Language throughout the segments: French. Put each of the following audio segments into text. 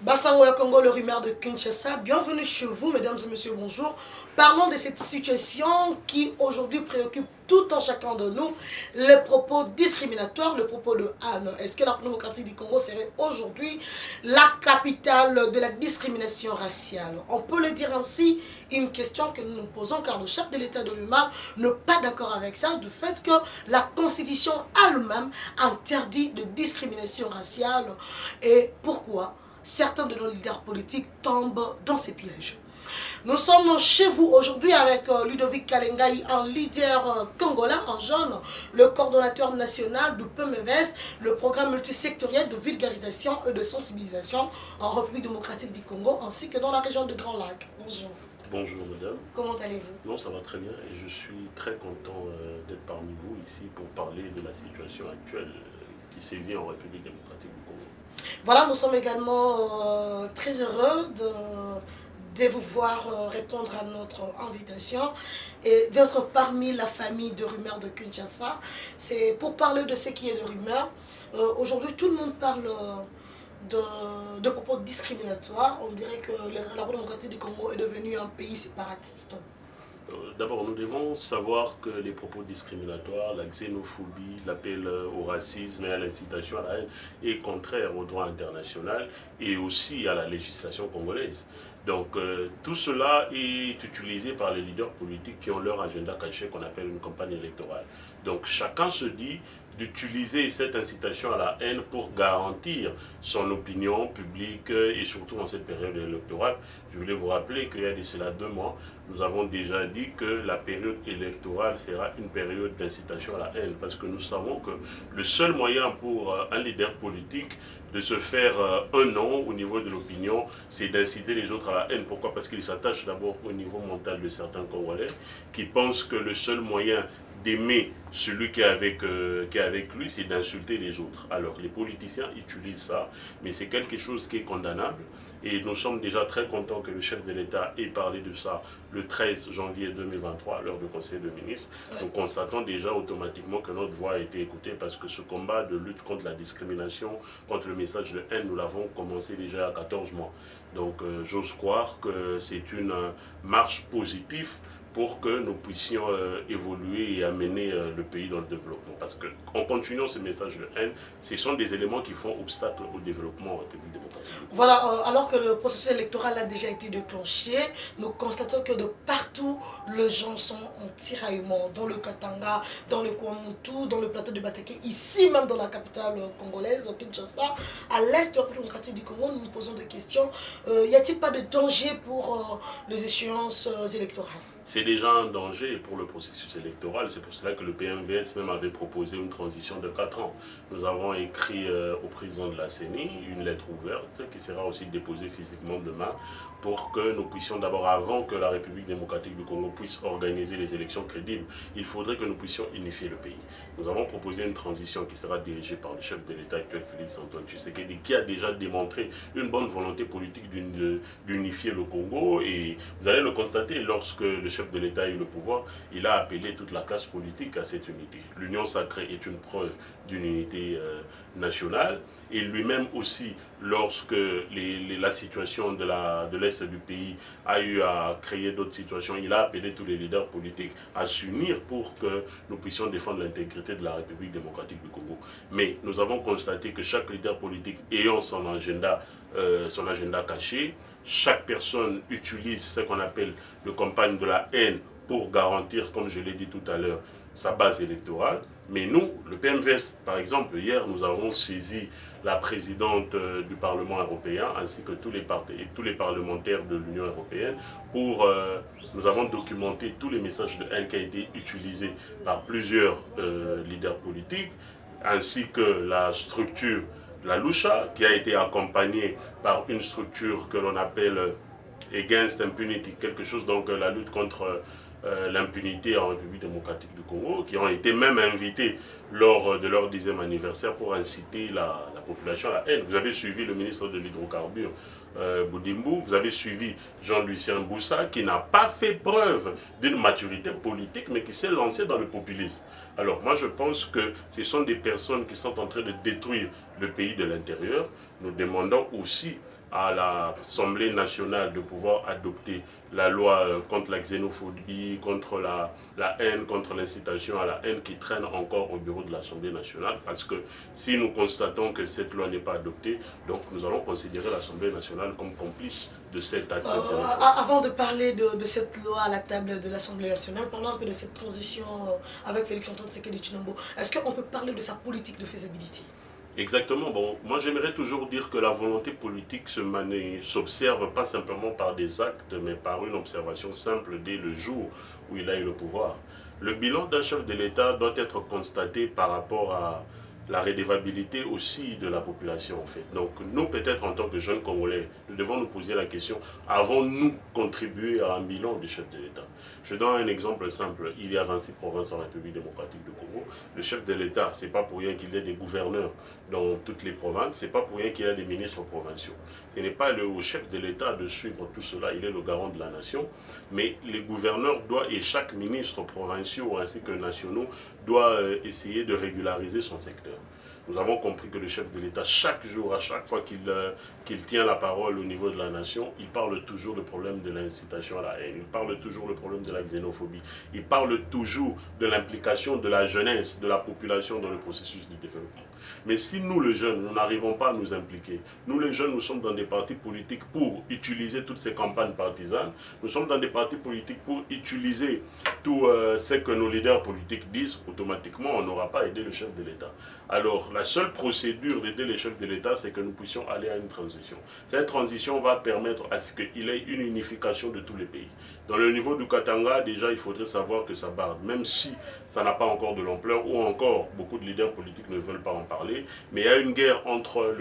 Bassangoya Congo, le rumeur de Kinshasa, bienvenue chez vous, mesdames et messieurs, bonjour. Parlons de cette situation qui aujourd'hui préoccupe tout un chacun de nous, les propos discriminatoires, le propos de Anne. Est-ce que la République démocratique du Congo serait aujourd'hui la capitale de la discrimination raciale? On peut le dire ainsi, une question que nous nous posons car le chef de l'État de l'humain n'est pas d'accord avec ça, du fait que la Constitution elle-même interdit de discrimination raciale. Et pourquoi certains de nos leaders politiques tombent dans ces pièges? Nous sommes chez vous aujourd'hui avec Ludovic Kalengai, un leader congolais, un jeune, le coordonnateur national du PMVS, le programme multisectoriel de vulgarisation et de sensibilisation en République démocratique du Congo, ainsi que dans la région de Grand Lac. Bonjour. Bonjour madame. Comment allez-vous? Non, ça va très bien et je suis très content d'être parmi vous ici pour parler de la situation actuelle qui sévit en République démocratique du Congo. Voilà, nous sommes également très heureux de vous voir répondre à notre invitation et d'être parmi la famille de rumeurs de Kinshasa. C'est pour parler de ce qui est de rumeurs. Aujourd'hui, tout le monde parle de propos discriminatoires. On dirait que la République démocratique du Congo est devenue un pays séparatiste. D'abord, nous devons savoir que les propos discriminatoires, la xénophobie, l'appel au racisme et à l'incitation à la haine est contraire au droit international et aussi à la législation congolaise. Donc tout cela est utilisé par les leaders politiques qui ont leur agenda caché qu'on appelle une campagne électorale. Donc chacun se dit d'utiliser cette incitation à la haine pour garantir son opinion publique et surtout en cette période électorale. Je voulais vous rappeler qu'il y a de cela 2 mois, nous avons déjà dit que la période électorale sera une période d'incitation à la haine parce que nous savons que le seul moyen pour un leader politique de se faire un nom au niveau de l'opinion, c'est d'inciter les autres à la haine. Pourquoi? Parce qu'il s'attache d'abord au niveau mental de certains Congolais qui pensent que le seul moyen d'aimer celui qui est avec lui, c'est d'insulter les autres. Alors les politiciens utilisent ça, mais c'est quelque chose qui est condamnable. Et nous sommes déjà très contents que le chef de l'État ait parlé de ça le 13 janvier 2023 à l'heure du Conseil de ministres. Nous constatons déjà automatiquement que notre voix a été écoutée parce que ce combat de lutte contre la discrimination, contre le message de haine, nous l'avons commencé déjà à 14 mois. Donc j'ose croire que c'est une marche positive pour que nous puissions évoluer et amener le pays dans le développement. Parce qu'en continuant ce message de haine, ce sont des éléments qui font obstacle au développement en République démocratique. Voilà, alors que le processus électoral a déjà été déclenché, nous constatons que de partout, les gens sont en tiraillement, dans le Katanga, dans le Kwamoutou, dans le plateau de Bateke, ici même dans la capitale congolaise, au Kinshasa, à l'est de la République démocratique du Congo, nous nous posons des questions. Y a-t-il pas de danger pour les échéances électorales? C'est déjà un danger pour le processus électoral. C'est pour cela que le PMVS même avait proposé une transition de 4 ans. Nous avons écrit au président de la CENI une lettre ouverte qui sera aussi déposée physiquement demain pour que nous puissions d'abord, avant que la République démocratique du Congo puisse organiser les élections crédibles, il faudrait que nous puissions unifier le pays. Nous avons proposé une transition qui sera dirigée par le chef de l'État actuel, Félix Antoine Tshisekedi, qui a déjà démontré une bonne volonté politique d'unifier le Congo. Et vous allez le constater, lorsque le chef de l'État a eu le pouvoir, il a appelé toute la classe politique à cette unité. L'union sacrée est une preuve d'une unité nationale. Et lui-même aussi, lorsque la situation de l'Est du pays a eu à créer d'autres situations, il a appelé tous les leaders politiques à s'unir pour que nous puissions défendre l'intégrité de la République démocratique du Congo. Mais nous avons constaté que chaque leader politique ayant son agenda caché, chaque personne utilise ce qu'on appelle le campagne de la haine pour garantir, comme je l'ai dit tout à l'heure, sa base électorale. Mais nous, le PMVS, par exemple, hier, nous avons saisi la présidente du Parlement européen ainsi que tous les parlementaires de l'Union européenne nous avons documenté tous les messages de haine qui ont été utilisés par plusieurs leaders politiques ainsi que la structure, la Lucha, qui a été accompagnée par une structure que l'on appelle Against Impunity, quelque chose donc la lutte contre l'impunité en République démocratique du Congo, qui ont été même invités lors de leur 10e anniversaire pour inciter la population à la haine. Vous avez suivi le ministre de l'Hydrocarbure, Boudimbo, vous avez suivi Jean-Lucien Boussa, qui n'a pas fait preuve d'une maturité politique, mais qui s'est lancé dans le populisme. Alors moi je pense que ce sont des personnes qui sont en train de détruire le pays de l'intérieur. Nous demandons aussi à l'Assemblée nationale de pouvoir adopter la loi contre la xénophobie, contre la haine, contre l'incitation à la haine qui traîne encore au bureau de l'Assemblée nationale. Parce que si nous constatons que cette loi n'est pas adoptée, donc nous allons considérer l'Assemblée nationale comme complice de cet acte xénophobe. Avant de parler de cette loi à la table de l'Assemblée nationale, parlons un peu de cette transition avec Félix-Antoine Tshisekedi Tshilombo. Est-ce qu'on peut parler de sa politique de faisabilité? Exactement. Bon, moi j'aimerais toujours dire que la volonté politique s'observe pas simplement par des actes, mais par une observation simple dès le jour où il a eu le pouvoir. Le bilan d'un chef de l'État doit être constaté par rapport à la redevabilité aussi de la population en fait. Donc nous peut-être en tant que jeunes Congolais, nous devons nous poser la question, avons-nous contribué à un bilan du chef de l'État? Je donne un exemple simple, il y a 26 provinces en République démocratique du Congo. Le chef de l'État, c'est pas pour rien qu'il y ait des gouverneurs dans toutes les provinces, c'est pas pour rien qu'il y ait des ministres provinciaux. Ce n'est pas au chef de l'État de suivre tout cela, il est le garant de la nation, mais les gouverneurs doivent, et chaque ministre provinciaux ainsi que nationaux doit essayer de régulariser son secteur. Nous avons compris que le chef de l'État, chaque jour, à chaque fois qu'il tient la parole au niveau de la nation, il parle toujours du problème de l'incitation à la haine, il parle toujours du problème de la xénophobie, il parle toujours de l'implication de la jeunesse, de la population dans le processus du développement. Mais si nous, les jeunes, nous n'arrivons pas à nous impliquer, nous, les jeunes, nous sommes dans des partis politiques pour utiliser toutes ces campagnes partisanes, nous sommes dans des partis politiques pour utiliser tout ce que nos leaders politiques disent, automatiquement, on n'aura pas aidé le chef de l'État. Alors, la seule procédure d'aider les chefs de l'État, c'est que nous puissions aller à une transition. Cette transition va permettre à ce qu'il y ait une unification de tous les pays. Dans le niveau du Katanga, déjà, il faudrait savoir que ça barde, même si ça n'a pas encore de l'ampleur, ou encore beaucoup de leaders politiques ne veulent pas en parler, mais il y a une guerre entre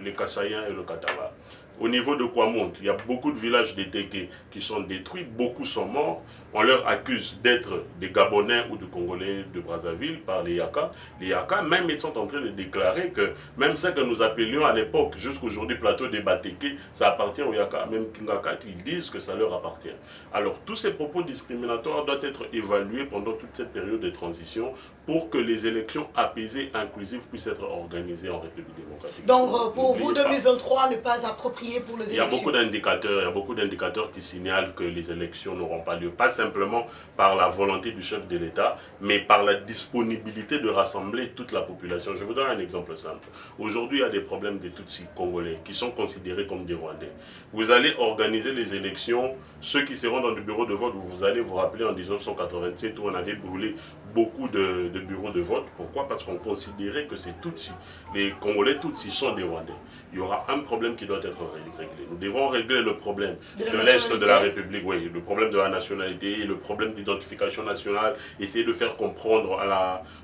les Kassaïens et le Katanga. Au niveau de Kwamont, il y a beaucoup de villages des Téké qui sont détruits, beaucoup sont morts. On leur accuse d'être des Gabonais ou des Congolais de Brazzaville par les Yaka. Les Yaka, même, ils sont en train de déclarer que même ce que nous appelions à l'époque, jusqu'aujourd'hui, plateau des Batéké, ça appartient aux Yaka. Même Kingakat, ils disent que ça leur appartient. Alors, tous ces propos discriminatoires doivent être évalués pendant toute cette période de transition pour que les élections apaisées, inclusives, puissent être organisées en République démocratique. Donc, pour vous, 2023 n'est pas approprié pour les élections? Il y a beaucoup d'indicateurs qui signalent que les élections n'auront pas lieu. Pas simplement par la volonté du chef de l'État, mais par la disponibilité de rassembler toute la population. Je vous donne un exemple simple. Aujourd'hui, il y a des problèmes des Tutsis congolais qui sont considérés comme des Rwandais. Vous allez organiser les élections, ceux qui seront dans le bureau de vote, vous allez vous rappeler en 1987 où on avait brûlé beaucoup de bureaux de vote. Pourquoi? Parce qu'on considérait que ces Tutsis, les Congolais Tutsis sont des Rwandais. Il y aura un problème qui doit être réglé. Nous devons régler le problème de l'Est de la République, oui, le problème de la nationalité, le problème d'identification nationale, essayer de faire comprendre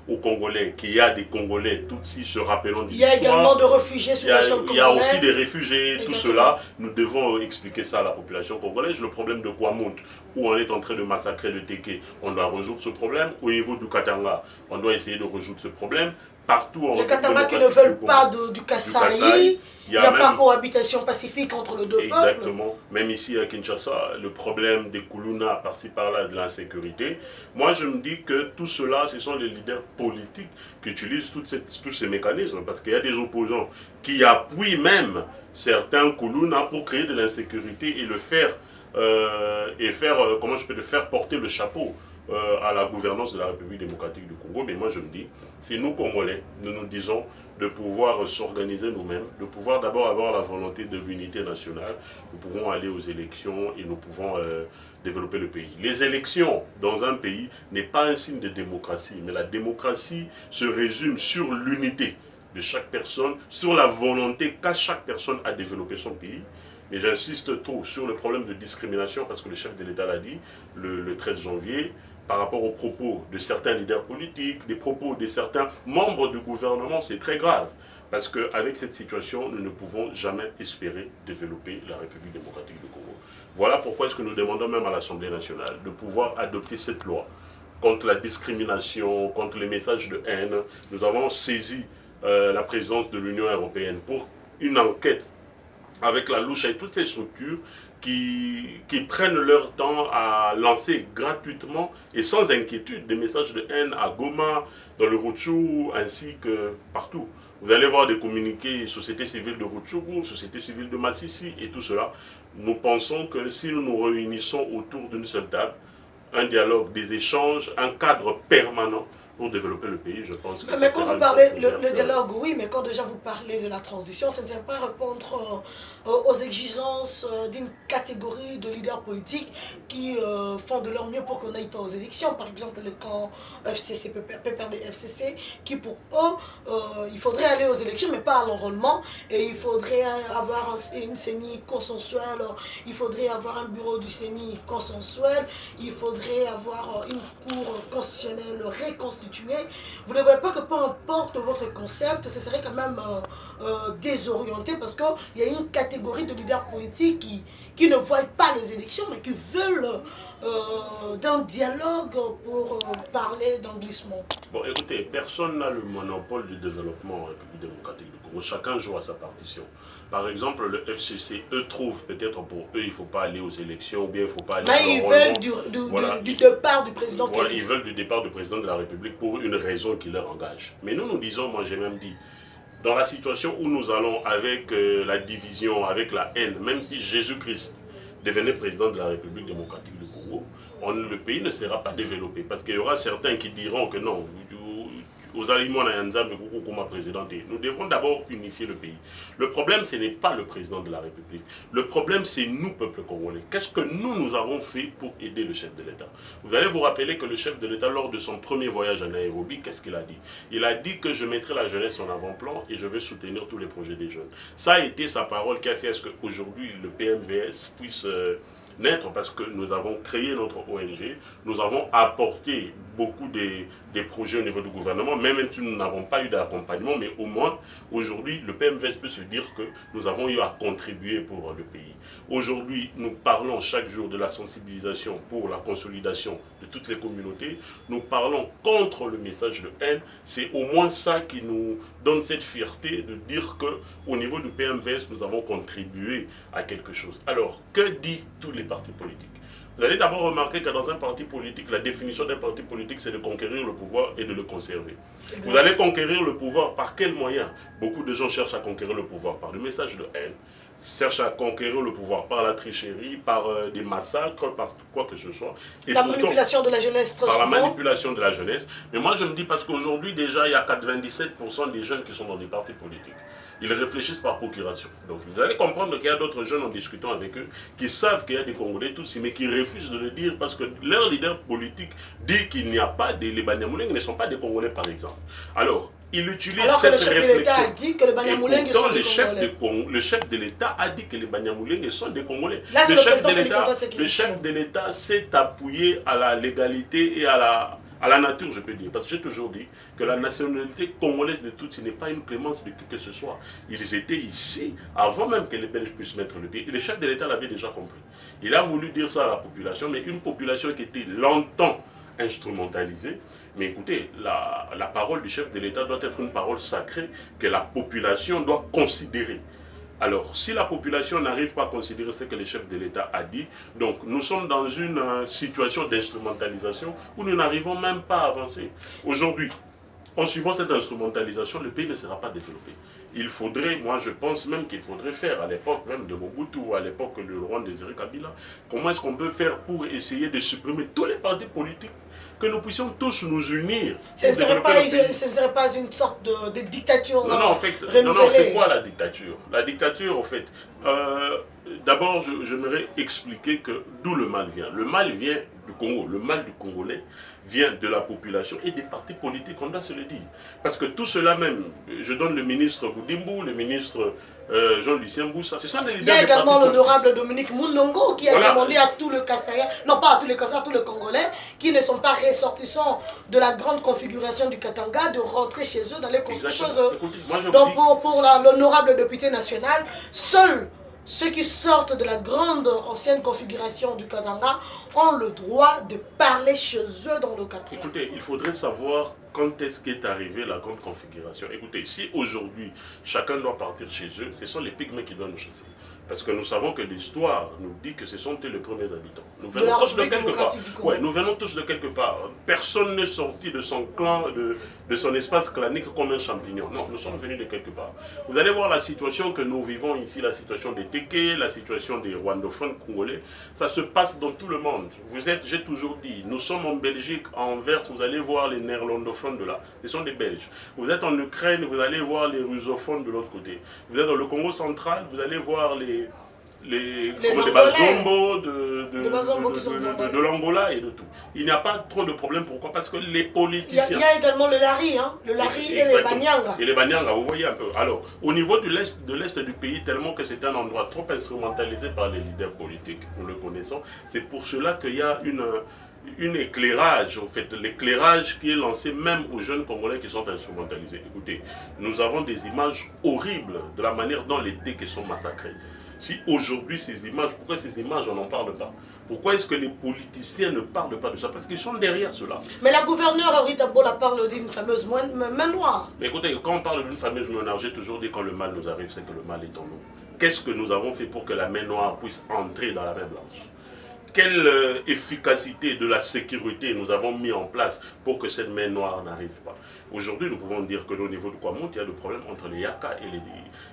aux Congolais qu'il y a des Congolais Tutsis se rappelant de l'histoire. Il y a également des réfugiés sur le sol congolais. Il y a aussi des réfugiés, tout cela. Nous devons expliquer ça à la population congolaise. Le problème de Kwamont, où on est en train de massacrer le Téké, on doit résoudre ce problème. Au niveau du Katanga, on doit essayer de résoudre ce problème. Partout en les Katanga qui ne veulent pas du Kasaï, il n'y a pas cohabitation pacifique entre les deux peuples. Exactement. Même ici à Kinshasa, le problème des Koulouna, par-ci par-là, de l'insécurité. Moi, je me dis que tout cela, ce sont les leaders politiques qui utilisent tous ces mécanismes. Parce qu'il y a des opposants qui appuient même certains Koulouna pour créer de l'insécurité et faire porter le chapeau à la gouvernance de la République démocratique du Congo. Mais moi je me dis, c'est nous Congolais, nous nous disons de pouvoir s'organiser nous-mêmes, de pouvoir d'abord avoir la volonté de l'unité nationale, nous pouvons aller aux élections et nous pouvons développer le pays. Les élections dans un pays n'est pas un signe de démocratie, mais la démocratie se résume sur l'unité de chaque personne, sur la volonté qu'a chaque personne à développer son pays. Mais j'insiste trop sur le problème de discrimination parce que le chef de l'État l'a dit le 13 janvier, par rapport aux propos de certains leaders politiques, des propos de certains membres du gouvernement, c'est très grave. Parce qu'avec cette situation, nous ne pouvons jamais espérer développer la République démocratique du Congo. Voilà pourquoi est-ce que nous demandons même à l'Assemblée nationale de pouvoir adopter cette loi contre la discrimination, contre les messages de haine. Nous avons saisi la présidence de l'Union européenne pour une enquête avec la louche et toutes ces structures qui prennent leur temps à lancer gratuitement et sans inquiétude des messages de haine à Goma, dans le Rutshuru, ainsi que partout. Vous allez voir des communiqués société civile de Rutshuru, société civile de Massissi et tout cela. Nous pensons que si nous nous réunissons autour d'une seule table, un dialogue, des échanges, un cadre permanent pour développer le pays, je pense que mais quand vous parlez le dialogue, oui, mais quand déjà vous parlez de la transition, ça ne vient pas répondre aux exigences d'une catégorie de leaders politiques qui font de leur mieux pour qu'on n'aille pas aux élections. Par exemple, le camp FCC, PPRD FCC, qui pour eux, il faudrait aller aux élections, mais pas à l'enrôlement, et il faudrait avoir une CENI consensuelle, il faudrait avoir un bureau du CENI consensuel, il faudrait avoir une cour constitutionnelle reconstituée. Vous ne voyez pas que peu importe votre concept, ce serait quand même désorienté parce qu'il y a une catégorie de leaders politiques qui ne voient pas les élections mais qui veulent d'un dialogue pour parler d'un glissement. Bon, écoutez, personne n'a le monopole du développement en République démocratique du Congo. Chacun joue à sa partition. Par exemple, le FCC, eux trouvent peut-être pour eux, il ne faut pas aller aux élections ou bien il ne faut pas aller mais ils veulent du départ du président. Voilà, ils veulent du départ du président de la République pour une raison qui leur engage. Mais nous disons, moi j'ai même dit, dans la situation où nous allons avec la division, avec la haine, même si Jésus-Christ devenait président de la République démocratique du Congo, le pays ne sera pas développé. Parce qu'il y aura certains qui diront que non, aux aliments comme président. Nous devons d'abord unifier le pays. Le problème, ce n'est pas le président de la République. Le problème, c'est nous, peuple congolais. Qu'est-ce que nous avons fait pour aider le chef de l'État? Vous allez vous rappeler que le chef de l'État, lors de son premier voyage à Nairobi, qu'est-ce qu'il a dit? Il a dit que je mettrai la jeunesse en avant-plan et je vais soutenir tous les projets des jeunes. Ça a été sa parole qui a fait à ce qu'aujourd'hui, le PMVS puisse naître parce que nous avons créé notre ONG, nous avons apporté beaucoup des projets au niveau du gouvernement, même si nous n'avons pas eu d'accompagnement, mais au moins aujourd'hui le PMVS peut se dire que nous avons eu à contribuer pour le pays. Aujourd'hui nous parlons chaque jour de la sensibilisation pour la consolidation de toutes les communautés, nous parlons contre le message de haine, c'est au moins ça qui nous donne cette fierté de dire qu'au niveau du PMVS nous avons contribué à quelque chose. Alors que dit tous les partis politiques? Vous allez d'abord remarquer que dans un parti politique, la définition d'un parti politique, c'est de conquérir le pouvoir et de le conserver. Exactement. Vous allez conquérir le pouvoir par quel moyen? Beaucoup de gens cherchent à conquérir le pouvoir par le message de haine, cherchent à conquérir le pouvoir par la tricherie, par des massacres, par quoi que ce soit. Et la manipulation de la jeunesse, par la manipulation de la jeunesse. Mais moi, je me dis, parce qu'aujourd'hui, déjà, il y a 97% des jeunes qui sont dans des partis politiques. Ils réfléchissent par procuration. Donc vous allez comprendre qu'il y a d'autres jeunes en discutant avec eux qui savent qu'il y a des Congolais tous, mais qui refusent de le dire parce que leur leader politique dit qu'il n'y a pas des... Les Banyamulenge ne sont pas des Congolais par exemple. Alors, il utilise cette réflexion. Alors que le chef de l'État a dit que les Banyamulenge sont des Congolais. Le chef de l'État a dit que les Banyamulenge sont des Congolais. Là, le chef de l'État s'est appuyé à la légalité et à la nature, je peux dire. Parce que j'ai toujours dit que la nationalité congolaise de Tutsi n'est pas une clémence de qui que ce soit. Ils étaient ici avant même que les Belges puissent mettre le pied. Et le chef de l'État l'avait déjà compris. Il a voulu dire ça à la population, mais une population qui était longtemps instrumentalisée. Mais écoutez, la parole du chef de l'État doit être une parole sacrée que la population doit considérer. Alors, si la population n'arrive pas à considérer ce que le chef de l'État a dit, donc nous sommes dans une situation d'instrumentalisation où nous n'arrivons même pas à avancer. Aujourd'hui, en suivant cette instrumentalisation, le pays ne sera pas développé. Il faudrait, moi je pense même qu'il faudrait faire, à l'époque même de Mobutu, à l'époque de Laurent Désiré Kabila, comment est-ce qu'on peut faire pour essayer de supprimer tous les partis politiques, que nous puissions tous nous unir. Ce ne serait pas une sorte de dictature. Non, en fait, non, c'est quoi la dictature? La dictature, en fait, d'abord, j'aimerais expliquer que d'où le mal vient. Le mal vient du Congo, le mal du Congolais vient de la population et des partis politiques, on doit se le dire. Parce que tout cela même, je donne le ministre Goudimbo, le ministre Jean-Lucien Boussa, c'est ça les leaders. Il y a également l'honorable Dominique Mounongo qui a demandé à tout le Kassaya, non pas à tous les Kassaya, à tous les Congolais qui ne sont pas ressortissants de la grande configuration du Katanga de rentrer chez eux dans les constructions. Donc pour l'honorable député national, seuls ceux qui sortent de la grande ancienne configuration du Katanga ont le droit de parler chez eux dans le Katanga. Écoutez, il faudrait savoir quand est-ce qu'est arrivée la grande configuration? Écoutez, si aujourd'hui chacun doit partir chez eux, ce sont les pygmées qui doivent nous chasser. Parce que nous savons que l'histoire nous dit que ce sont eux les premiers habitants. Nous venons tous de quelque part. Ouais, nous venons tous de quelque part. Personne n'est sorti de son clan, de son espace clanique comme un champignon. Non, nous sommes venus de quelque part. Vous allez voir la situation que nous vivons ici, la situation des Téké, la situation des rwandophones congolais. Ça se passe dans tout le monde. Vous êtes, j'ai toujours dit, nous sommes en Belgique, à Anvers, vous allez voir les néerlandophones de là. Ce sont des Belges. Vous êtes en Ukraine, vous allez voir les rusophones de l'autre côté. Vous êtes dans le Congo central, vous allez voir les Bazombo de l'Angola et de tout. Il n'y a pas trop de problèmes. Pourquoi? Parce que les politiciens... Il y a également le Lari, hein? Le Lari et les Banyanga. Et les Banyanga, vous voyez un peu. Alors, au niveau de l'est du pays, tellement que c'est un endroit trop instrumentalisé par les leaders politiques, nous le connaissons, c'est pour cela qu'il y a une éclairage, en fait, l'éclairage qui est lancé même aux jeunes Congolais qui sont instrumentalisés. Écoutez, nous avons des images horribles de la manière dont les Téké sont massacrés. Si aujourd'hui ces images, pourquoi ces images on n'en parle pas? Pourquoi est-ce que les politiciens ne parlent pas de ça? Parce qu'ils sont derrière cela. Mais la gouverneure Rita Bola parle d'une fameuse main noire. Mais écoutez, quand on parle d'une fameuse main noire, j'ai toujours dit quand le mal nous arrive, c'est que le mal est en nous. Qu'est-ce que nous avons fait pour que la main noire puisse entrer dans la main blanche? Quelle efficacité de la sécurité nous avons mis en place pour que cette main noire n'arrive pas? Aujourd'hui, nous pouvons dire que au niveau de Kwamouth, il y a des problèmes entre les Yaka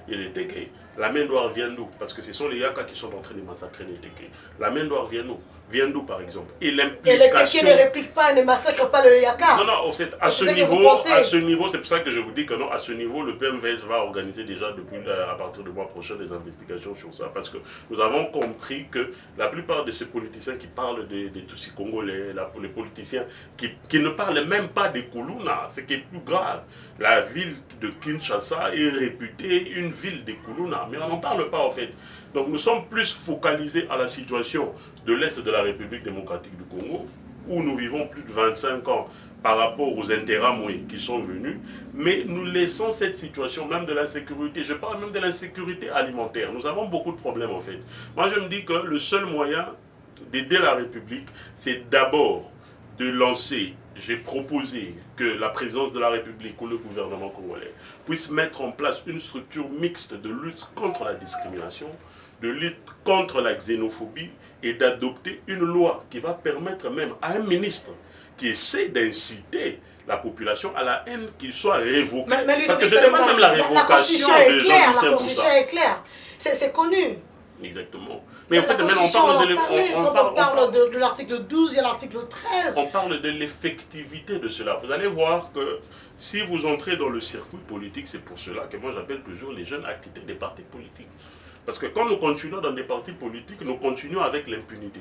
et les Téké. La main noire vient d'où? Parce que ce sont les Yaka qui sont en train de massacrer les Téké. La main noire vient d'où? Vient d'où, par exemple? Et les Téké ne répliquent pas, ne massacrent pas le Yaka. Non, non, à ce niveau, c'est pour ça que je vous dis que non, à ce niveau, le PMVS va organiser déjà depuis à partir du mois prochain des investigations sur ça. Parce que nous avons compris que la plupart de ces politiciens qui parlent des Tutsis congolais, les politiciens qui ne parlent même pas des Kuluna, ce qui est plus grave. La ville de Kinshasa est réputée une ville des Kuluna, mais on n'en parle pas en fait. Donc nous sommes plus focalisés à la situation de l'Est de la République démocratique du Congo, où nous vivons plus de 25 ans par rapport aux Interamoués qui sont venus, mais nous laissons cette situation, même de l'insécurité, je parle même de l'insécurité alimentaire. Nous avons beaucoup de problèmes en fait. Moi je me dis que le seul moyen d'aider la République, c'est d'abord de lancer, j'ai proposé que la présidence de la République ou le gouvernement congolais puisse mettre en place une structure mixte de lutte contre la discrimination, de lutte contre la xénophobie et d'adopter une loi qui va permettre même à un ministre qui essaie d'inciter la population à la haine qu'il soit révoqué. Mais parce que je demande même la révocation de Jean-Lucien Boussa. La Constitution est claire, c'est connu. Exactement. Mais en fait, on parle de l'article 12 et l'article 13. On parle de l'effectivité de cela. Vous allez voir que si vous entrez dans le circuit politique, c'est pour cela que moi j'appelle toujours les jeunes à quitter des partis politiques. Parce que quand nous continuons dans des partis politiques, nous continuons avec l'impunité.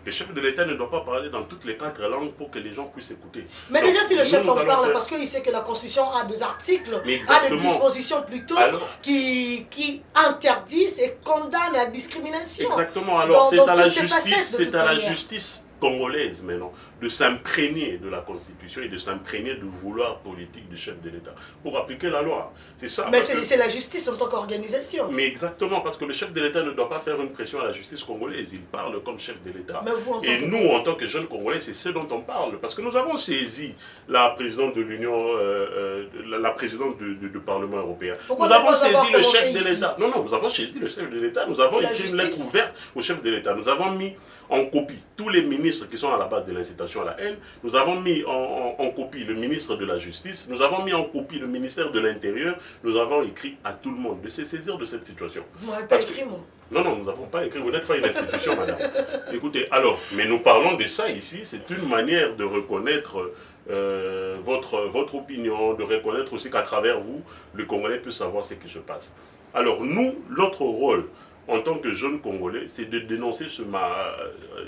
Le chef de l'État ne doit pas parler dans toutes les 4 langues pour que les gens puissent écouter. Mais donc, déjà, si le chef en parle, parce qu'il sait que la Constitution a des articles, a des dispositions plutôt qui interdisent et condamnent la discrimination. Exactement. Alors, c'est à la justice congolaise maintenant de s'imprégner de la Constitution et de s'imprégner du vouloir politique du chef de l'État pour appliquer la loi. C'est ça. Mais c'est la justice en tant qu'organisation. Mais exactement, parce que le chef de l'État ne doit pas faire une pression à la justice congolaise. Il parle comme chef de l'État. Et nous, en tant que jeunes Congolais, c'est ce dont on parle. Parce que nous avons saisi la présidente de l'Union, la présidente du Parlement européen. Pourquoi nous avons saisi le chef de l'État. Non, nous avons saisi le chef de l'État. Nous avons écrit une lettre ouverte au chef de l'État. Nous avons mis en copie tous les ministres qui sont à la base de l'incitation à la haine. Nous avons mis en copie le ministre de la Justice. Nous avons mis en copie le ministère de l'Intérieur. Nous avons écrit à tout le monde de se saisir de cette situation. Vous n'avez pas écrit, moi. Non, nous n'avons pas écrit. Vous n'êtes pas une institution, madame. Écoutez, alors, mais nous parlons de ça ici. C'est une manière de reconnaître votre opinion, de reconnaître aussi qu'à travers vous, le Congolais peut savoir ce qui se passe. Alors, nous, notre rôle, en tant que jeunes Congolais, c'est de dénoncer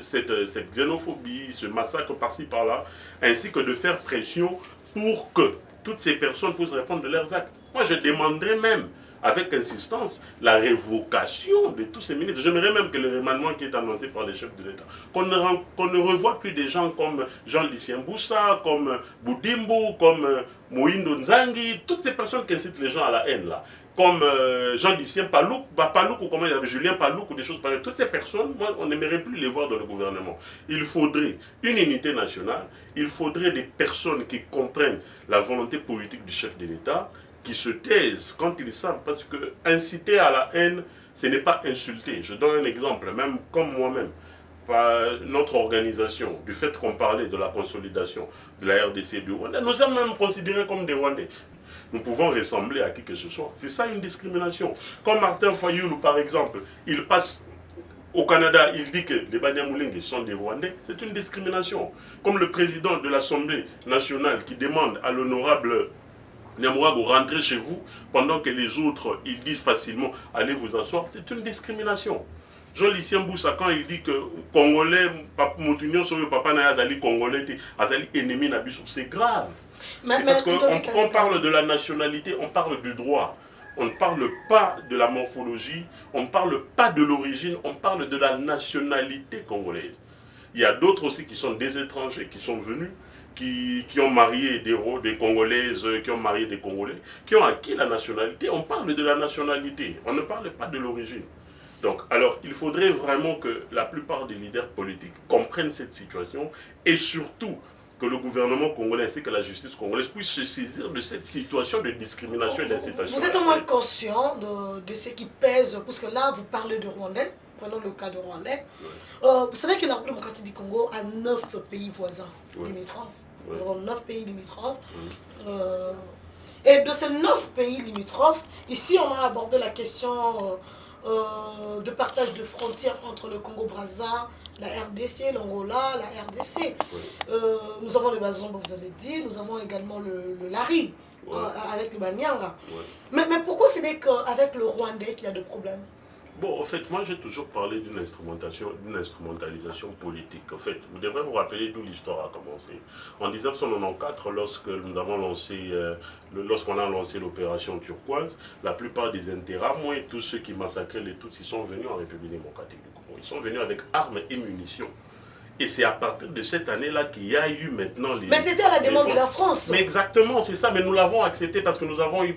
cette xénophobie, ce massacre par-ci par-là, ainsi que de faire pression pour que toutes ces personnes puissent répondre de leurs actes. Moi, je demanderais même, avec insistance, la révocation de tous ces ministres. J'aimerais même que le remaniement qui est annoncé par les chefs de l'État, qu'on ne revoie plus des gens comme Jean-Lucien Boussa, comme Boudimbo, comme Moïndo Nzangi, toutes ces personnes qui incitent les gens à la haine là, comme Jean-Lucien Palouk, ou comment il s'appelle, Julien Palouk ou des choses pareilles. Toutes ces personnes, moi, on n'aimerait plus les voir dans le gouvernement. Il faudrait une unité nationale, il faudrait des personnes qui comprennent la volonté politique du chef de l'État, qui se taisent quand ils savent, parce que inciter à la haine, ce n'est pas insulter. Je donne un exemple, même comme moi-même. Par notre organisation, du fait qu'on parlait de la consolidation de la RDC du Rwanda, nous sommes même considérés comme des Rwandais. Nous pouvons ressembler à qui que ce soit. C'est ça une discrimination. Comme Martin Fayoulou, par exemple, il passe au Canada, il dit que les Banyamulenge sont des Rwandais, c'est une discrimination. Comme le président de l'Assemblée nationale qui demande à l'honorable Nyamouago rentrer chez vous, pendant que les autres, ils disent facilement allez vous asseoir, c'est une discrimination. Jean-Lucien Boussa, quand il dit que Congolais, Moutounion sur le papa n'a Azali Congolais, Azali ennemi Nabissou, c'est grave. C'est parce qu'on parle de la nationalité, on parle du droit. On ne parle pas de la morphologie, on ne parle pas de l'origine, on parle de la nationalité congolaise. Il y a d'autres aussi qui sont des étrangers, qui sont venus, qui ont marié des Congolaises, qui ont marié des Congolais, qui ont acquis la nationalité. On parle de la nationalité, on ne parle pas de l'origine. Donc, alors, il faudrait vraiment que la plupart des leaders politiques comprennent cette situation et surtout que le gouvernement congolais ainsi que la justice congolaise puissent se saisir de cette situation de discrimination et d'incitation. Vous êtes au moins conscient de ce qui pèse, parce que là, vous parlez de Rwandais, prenons le cas de Rwandais. Vous savez que la République démocratique du Congo a 9 pays voisins limitrophes. Nous avons 9 pays limitrophes. Et de ces 9 pays limitrophes, ici, on a abordé la question de partage de frontières entre le Congo-Brazza, la RDC, l'Angola, la RDC. Nous avons le Bazomba, vous avez dit, nous avons également le Lari, avec le Banyanga. Mais pourquoi ce n'est qu'avec le Rwandais qu'il y a de problèmes? Bon, en fait, moi j'ai toujours parlé d'une instrumentalisation politique. En fait, vous devrez vous rappeler d'où l'histoire a commencé. En 1994, lorsqu'on a lancé l'opération Turquoise, la plupart des Interahamwe et tous ceux qui massacraient les Tutsis sont venus en République démocratique du Congo. Ils sont venus avec armes et munitions. Et c'est à partir de cette année-là qu'il y a eu maintenant les... Mais c'était à la demande de la France. Mais exactement, c'est ça. Mais nous l'avons accepté parce que nous avons eu...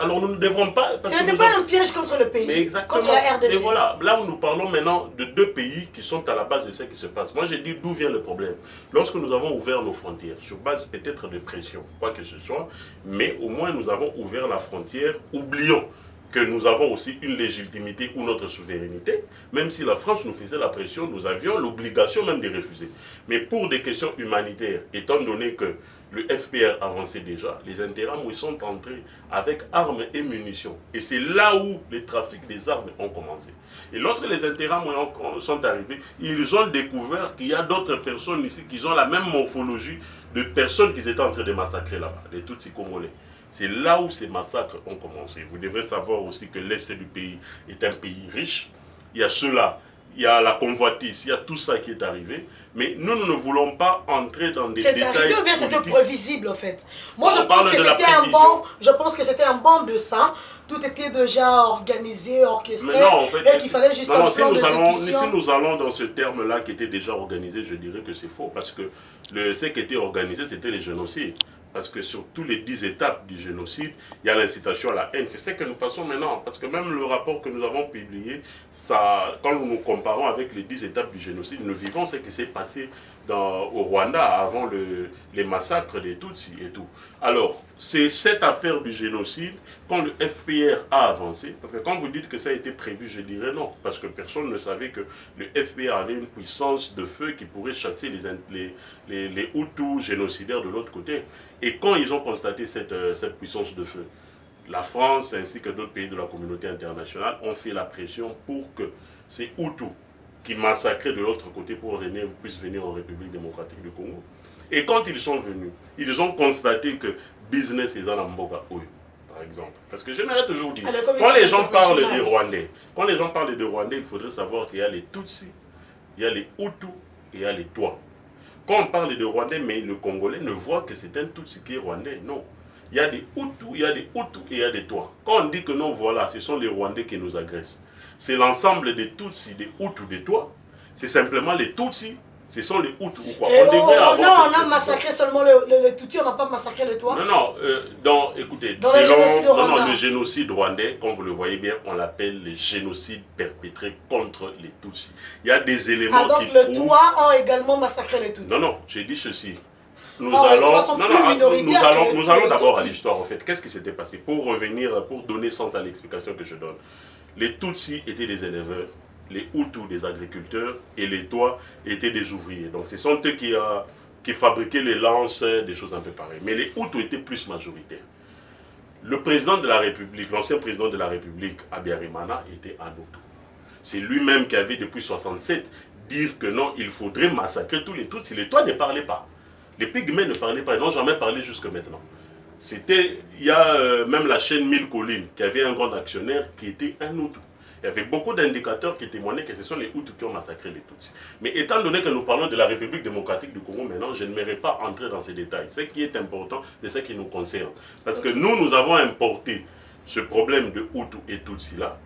Alors nous ne devons pas... Ce n'était pas un piège contre le pays, contre la RDC. Et voilà, là où nous parlons maintenant de 2 pays qui sont à la base de ce qui se passe. Moi, j'ai dit d'où vient le problème. Lorsque nous avons ouvert nos frontières, sur base peut-être de pression, quoi que ce soit, mais au moins nous avons ouvert la frontière, oublions que nous avons aussi une légitimité ou notre souveraineté, même si la France nous faisait la pression, nous avions l'obligation même de refuser. Mais pour des questions humanitaires, étant donné que le FPR avançait déjà, les Interahamwe sont entrés avec armes et munitions. Et c'est là où les trafics des armes ont commencé. Et lorsque les Interahamwe sont arrivés, ils ont découvert qu'il y a d'autres personnes ici qui ont la même morphologie de personnes qui étaient en train de massacrer là-bas, les Tutsis congolais. C'est là où ces massacres ont commencé. Vous devrez savoir aussi que l'Est du pays est un pays riche. Il y a cela, il y a la convoitise, il y a tout ça qui est arrivé. Mais nous ne voulons pas entrer dans des détails. C'est arrivé ou bien c'était prévisible en fait? Moi je pense que c'était un bon de ça. Tout était déjà organisé, orchestré. Non, en fait, et qu'il fallait juste un plan d'exécution. Si nous allons dans ce terme-là qui était déjà organisé, je dirais que c'est faux. Parce que ce qui était organisé, c'était les génocides. Parce que sur toutes les 10 étapes du génocide, il y a l'incitation à la haine. C'est ce que nous passons maintenant. Parce que même le rapport que nous avons publié, ça, quand nous nous comparons avec les 10 étapes du génocide, nous vivons ce qui s'est passé au Rwanda avant les massacres des Tutsis et tout. Alors, c'est cette affaire du génocide, quand le FPR a avancé, parce que quand vous dites que ça a été prévu, je dirais non. Parce que personne ne savait que le FPR avait une puissance de feu qui pourrait chasser les Hutus génocidaires de l'autre côté. Et quand ils ont constaté cette puissance de feu, la France ainsi que d'autres pays de la communauté internationale ont fait la pression pour que ces Hutus qui massacraient de l'autre côté puissent venir en République démocratique du Congo. Et quand ils sont venus, ils ont constaté que business est en Mboga, par exemple. Parce que j'aimerais toujours dire, quand les gens parlent des Rwandais, il faudrait savoir qu'il y a les Tutsis, il y a les Hutus et il y a les Twa. Quand on parle de Rwandais, mais le Congolais ne voit que c'est un Tutsi qui est Rwandais. Non. Il y a des Hutus, il y a des Hutus et il y a des Twa. Quand on dit que non, voilà, ce sont les Rwandais qui nous agressent. C'est l'ensemble des Tutsis, des Hutus, des Twa. C'est simplement les Tutsis, Ce sont les Hutus ou quoi. Et On devrait avoir non, on a massacré seulement le Tutsi, on n'a pas massacré le Toit. Non, écoutez, dans le génocide rwandais. Le génocide rwandais, comme vous le voyez bien, on l'appelle le génocide perpétré contre les Tutsis. Il y a des éléments donc qui le prouvent... Toit ont également massacré les Tutsis. Non, j'ai dit ceci. Nous allons d'abord à l'histoire, en fait. Qu'est-ce qui s'était passé? Pour revenir, pour donner sens à l'explication que je donne. Les Tutsis étaient des éleveurs, les Hutus des agriculteurs et les Tois étaient des ouvriers. Donc ce sont eux qui fabriquaient les lances, des choses un peu pareilles. Mais les Hutus étaient plus majoritaires. Le président de la République, l'ancien président de la République, Habyarimana, était un Hutu. C'est lui-même qui avait, depuis 1967, dire que non, il faudrait massacrer tous les Tutsis. Les Tois ne parlaient pas. Les Pygmées ne parlaient pas, ils n'ont jamais parlé jusque maintenant. Il y a même la chaîne Mille Collines, qui avait un grand actionnaire qui était un Hutu. Il y avait beaucoup d'indicateurs qui témoignaient que ce sont les Hutus qui ont massacré les Tutsis. Mais étant donné que nous parlons de la République démocratique du Congo maintenant, je ne m'aimerais pas entrer dans ces détails. Ce qui est important, c'est ce qui nous concerne. Parce que nous avons importé ce problème de Hutus et Tutsis là.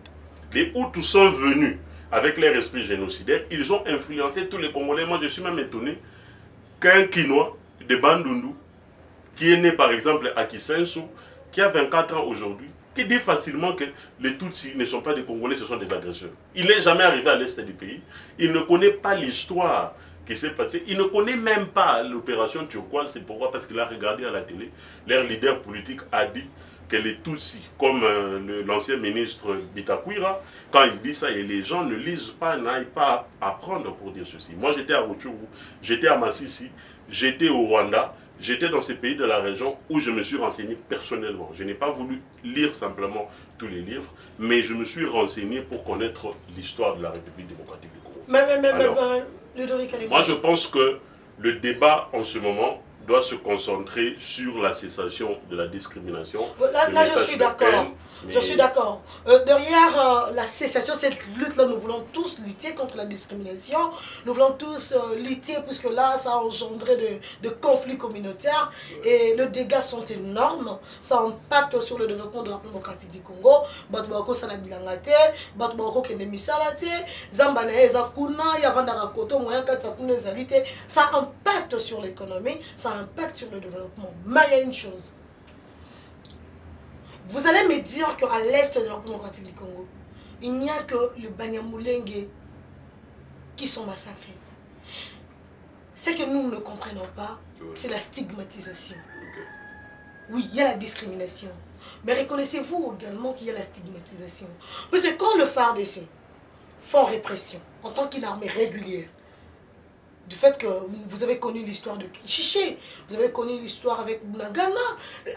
Les Hutus sont venus avec leur esprit génocidaire, ils ont influencé tous les Congolais. Moi, je suis même étonné qu'un Kinois de Bandundu, qui est né par exemple à Kisenso, qui a 24 ans aujourd'hui, qui dit facilement que les Tutsis ne sont pas des Congolais, ce sont des agresseurs. Il n'est jamais arrivé à l'est du pays. Il ne connaît pas l'histoire qui s'est passée. Il ne connaît même pas l'opération turquoise. C'est pourquoi? Parce qu'il a regardé à la télé. Leur leader politique a dit que les Tutsis, comme l'ancien ministre Bitakwira, quand il dit ça, et les gens ne lisent pas, n'aillent pas apprendre pour dire ceci. Moi, j'étais à Rutshuru, j'étais à Masisi, j'étais au Rwanda. J'étais dans ces pays de la région où je me suis renseigné personnellement. Je n'ai pas voulu lire simplement tous les livres, mais je me suis renseigné pour connaître l'histoire de la République démocratique du Congo. Moi, je pense que le débat en ce moment doit se concentrer sur la cessation de la discrimination. Là je suis d'accord. Je suis d'accord. Derrière la cessation, cette lutte-là, nous voulons tous lutter contre la discrimination. Nous voulons tous lutter, puisque là, ça a engendré de conflits communautaires. Et les dégâts sont énormes. Ça impacte sur le développement de la démocratique du Congo. Batubako Sanabilangate, Batubako Kenemisalate, Zambanae Zakuna, Yavandarakoto, Moyankatsakuno Zalite. Ça impacte sur l'économie, ça impacte sur le développement. Mais il y a une chose. Vous allez me dire qu'à l'est de la République démocratique du Congo, il n'y a que le Banyamulenge qui sont massacrés. Ce que nous ne comprenons pas, c'est la stigmatisation. Oui, il y a la discrimination. Mais reconnaissez-vous également qu'il y a la stigmatisation. Parce que quand le FARDC font répression en tant qu'une armée régulière, du fait que vous avez connu l'histoire de Kichiché, vous avez connu l'histoire avec Bunagana,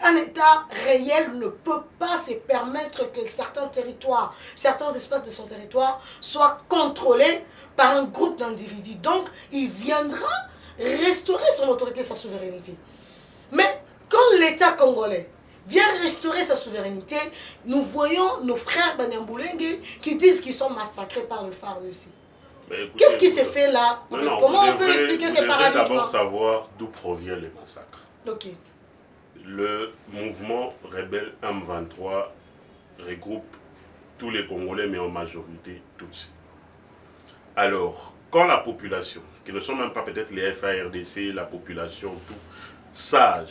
un État réel ne peut pas se permettre que certains territoires, certains espaces de son territoire soient contrôlés par un groupe d'individus. Donc, il viendra restaurer son autorité, sa souveraineté. Mais quand l'État congolais vient restaurer sa souveraineté, nous voyons nos frères Banyamulenge qui disent qu'ils sont massacrés par le FARDC. Qu'est-ce qui s'est fait là? Comment on peut expliquer ces paradigmes? Vous devez d'abord savoir d'où proviennent les massacres. Okay. Le mouvement rebelle M23 regroupe tous les Congolais, mais en majorité tous. Alors, quand la population, qui ne sont même pas peut-être les FARDC, la population, tout, savent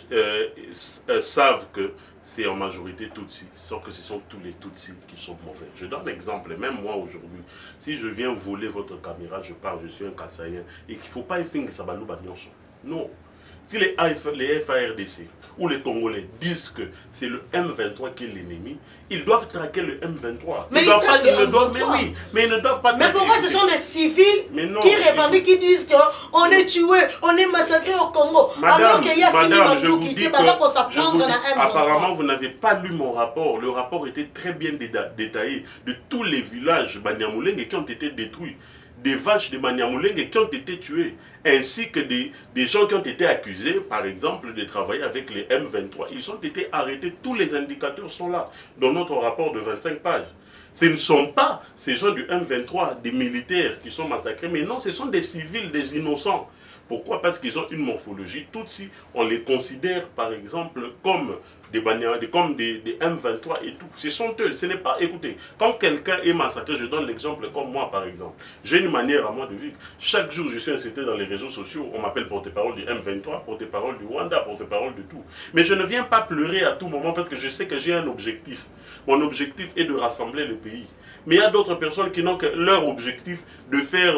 que c'est en majorité Tutsis, sans que ce sont tous les Tutsis qui sont mauvais. Je donne un exemple, même moi aujourd'hui, si je viens voler votre caméra, je pars, je suis un Kassaïen, et qu'il ne faut pas faire que ça va nous battre. Non. Si les FARDC ou les Congolais disent que c'est le M23 qui est l'ennemi, ils doivent traquer le M23. Mais ils ne doivent pas traquer. Mais pourquoi ce sont des civils qui revendiquent, qui disent qu'on est tué, on est massacré au Congo? Alors qu'il y a Madame, je vous dis que apparemment vous n'avez pas lu mon rapport. Le rapport était très bien détaillé de tous les villages Banyamulenge qui ont été détruits. Des vaches de Banyamulenge qui ont été tuées, ainsi que des gens qui ont été accusés, par exemple, de travailler avec les M23. Ils ont été arrêtés, tous les indicateurs sont là, dans notre rapport de 25 pages. Ce ne sont pas ces gens du M23, des militaires qui sont massacrés, mais non, ce sont des civils, des innocents. Pourquoi? Parce qu'ils ont une morphologie. Tutsi, on les considère, par exemple, comme comme des M23 et tout. Ce sont eux, ce n'est pas, écoutez, quand quelqu'un est massacré, je donne l'exemple comme moi par exemple, j'ai une manière à moi de vivre. Chaque jour, je suis incité dans les réseaux sociaux, on m'appelle porte-parole du M23, porte-parole du Rwanda, porte-parole de tout. Mais je ne viens pas pleurer à tout moment parce que je sais que j'ai un objectif. Mon objectif est de rassembler le pays. Mais il y a d'autres personnes qui n'ont que leur objectif de faire